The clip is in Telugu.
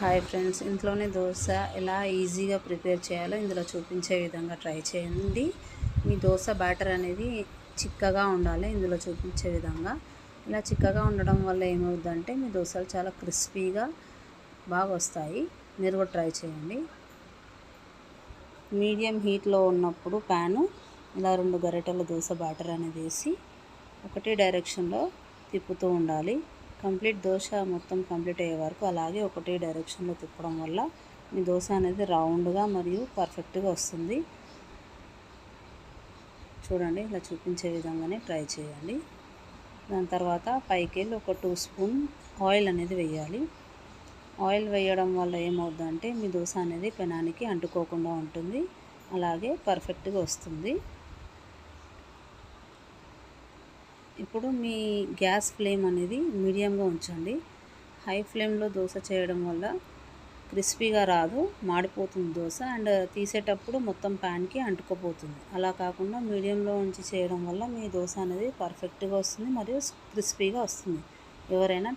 హాయ్ ఫ్రెండ్స్, ఇంట్లోనే దోశ ఎలా ఈజీగా ప్రిపేర్ చేయాలో ఇందులో చూపించే విధంగా ట్రై చేయండి. మీ దోశ బ్యాటర్ అనేది చిక్కగా ఉండాలి. ఇందులో చూపించే విధంగా ఇలా చిక్కగా ఉండడం వల్ల ఏమవుతుందంటే మీ దోశలు చాలా క్రిస్పీగా బాగా వస్తాయి. మీరు కూడా ట్రై చేయండి. మీడియం హీట్లో ఉన్నప్పుడు ప్యాను ఇలా 2 గరిటెల దోశ బ్యాటర్ అనేది వేసి ఒకటే డైరెక్షన్లో తిప్పుతూ ఉండాలి. కంప్లీట్ దోశ మొత్తం కంప్లీట్ అయ్యే వరకు అలాగే ఒకటే డైరెక్షన్లో తిప్పడం వల్ల మీ దోశ అనేది రౌండ్గా మరియు పర్ఫెక్ట్గా వస్తుంది. చూడండి, ఇలా చూపించే విధంగానే ట్రై చేయండి. దాని తర్వాత పైకి వెళ్ళి ఒక 2 స్పూన్ ఆయిల్ అనేది వేయాలి. ఆయిల్ వేయడం వల్ల ఏమవుతుందంటే మీ దోశ అనేది పెనానికి అంటుకోకుండా ఉంటుంది, అలాగే పర్ఫెక్ట్గా వస్తుంది. ఇప్పుడు మీ గ్యాస్ ఫ్లేమ్ అనేది మీడియంగా ఉంచండి. హై ఫ్లేమ్లో దోశ చేయడం వల్ల క్రిస్పీగా రాదు, మాడిపోతుంది దోశ, అండ్ తీసేటప్పుడు మొత్తం ప్యాన్కి అంటుకుపోతుంది. అలా కాకుండా మీడియంలో ఉంచి చేయడం వల్ల మీ దోశ అనేది పర్ఫెక్ట్గా వస్తుంది మరియు క్రిస్పీగా వస్తుంది. ఎవరైనా